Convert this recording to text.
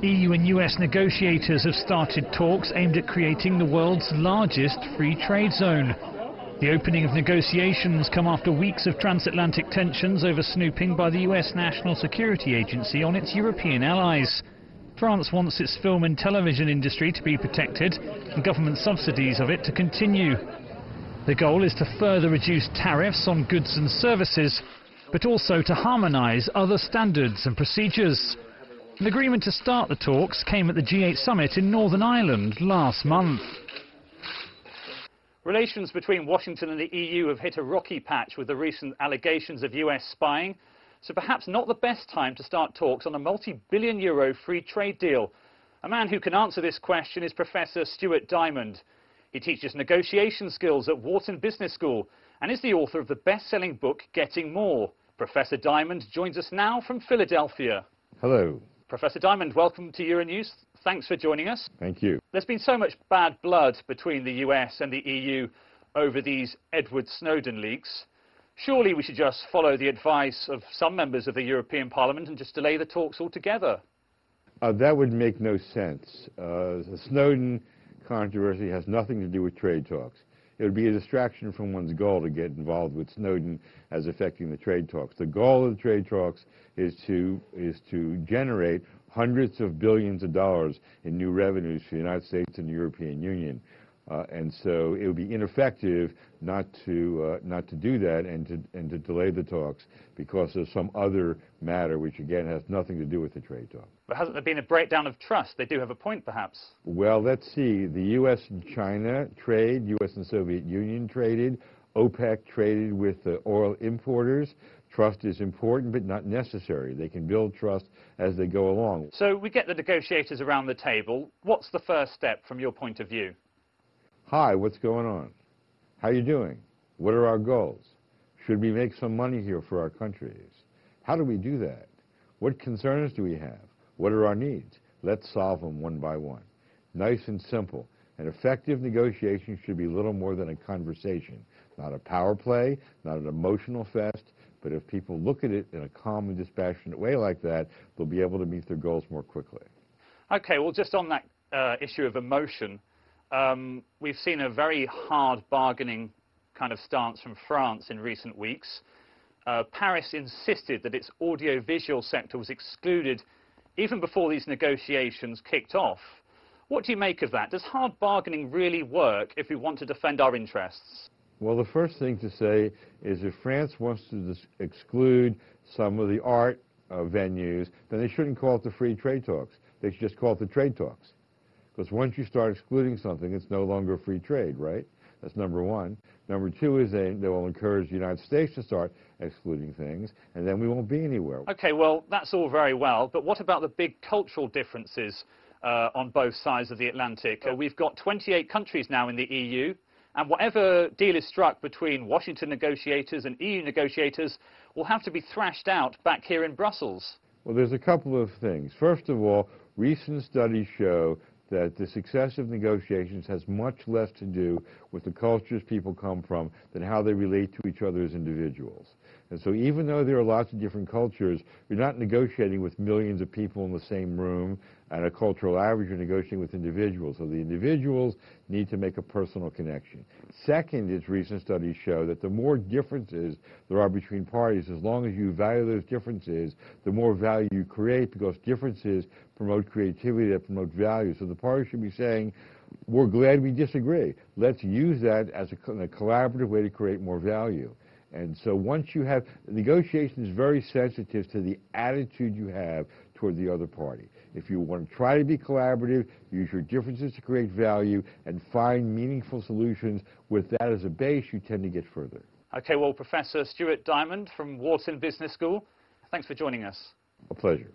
EU and US negotiators have started talks aimed at creating the world's largest free trade zone. The opening of negotiations come after weeks of transatlantic tensions over snooping by the US National Security Agency on its European allies. France wants its film and television industry to be protected and government subsidies of it to continue. The goal is to further reduce tariffs on goods and services, but also to harmonise other standards and procedures. An agreement to start the talks came at the G8 summit in Northern Ireland last month. Relations between Washington and the EU have hit a rocky patch with the recent allegations of US spying, so perhaps not the best time to start talks on a multi-billion euro free trade deal. A man who can answer this question is Professor Stuart Diamond. He teaches negotiation skills at Wharton Business School and is the author of the best-selling book Getting More. Professor Diamond joins us now from Philadelphia. Hello. Professor Diamond, welcome to Euronews. Thanks for joining us. Thank you. There's been so much bad blood between the US and the EU over these Edward Snowden leaks. Surely we should just follow the advice of some members of the European Parliament and just delay the talks altogether. That would make no sense. The Snowden controversy has nothing to do with trade talks. It would be a distraction from one's goal to get involved with Snowden as affecting the trade talks. The goal of the trade talks is to generate hundreds of billions of dollars in new revenues for the United States and the European Union. And so it would be ineffective not to do that and to delay the talks because of some other matter which again has nothing to do with the trade talks. But hasn't there been a breakdown of trust? They do have a point, perhaps. Well, let's see. The U.S. and China trade, U.S. and Soviet Union traded, OPEC traded with the oil importers. Trust is important but not necessary. They can build trust as they go along. So we get the negotiators around the table. What's the first step from your point of view? Hi, what's going on? How are you doing? What are our goals? Should we make some money here for our countries? How do we do that? What concerns do we have? What are our needs? Let's solve them one by one. Nice and simple. An effective negotiation should be little more than a conversation, not a power play, not an emotional fest, but if people look at it in a calm and dispassionate way like that, they'll be able to meet their goals more quickly. Okay, well, just on that issue of emotion, we've seen a very hard bargaining kind of stance from France in recent weeks. Paris insisted that its audiovisual sector was excluded even before these negotiations kicked off. What do you make of that? Does hard bargaining really work if we want to defend our interests? Well, the first thing to say is if France wants to exclude some of the art venues, then they shouldn't call it the free trade talks. They should just call it the trade talks. Because once you start excluding something, it's no longer free trade, right? That's number one. Number two is they will encourage the United States to start excluding things, and then we won't be anywhere. Okay, well, that's all very well, but what about the big cultural differences on both sides of the Atlantic? We've got 28 countries now in the EU, and whatever deal is struck between Washington negotiators and EU negotiators will have to be thrashed out back here in Brussels. Well, there's a couple of things. First of all, recent studies show that the success of negotiations has much less to do with the cultures people come from than how they relate to each other as individuals. And so even though there are lots of different cultures, you're not negotiating with millions of people in the same room and a cultural average, you're negotiating with individuals. So the individuals need to make a personal connection. Second is recent studies show that the more differences there are between parties, as long as you value those differences, the more value you create because differences promote creativity that promote value. So the parties should be saying, we're glad we disagree. Let's use that as a collaborative way to create more value. And so once you have, negotiation is very sensitive to the attitude you have toward the other party. If you want to try to be collaborative, use your differences to create value and find meaningful solutions with that as a base, you tend to get further. Okay, well, Professor Stuart Diamond from Wharton Business School, thanks for joining us. A pleasure.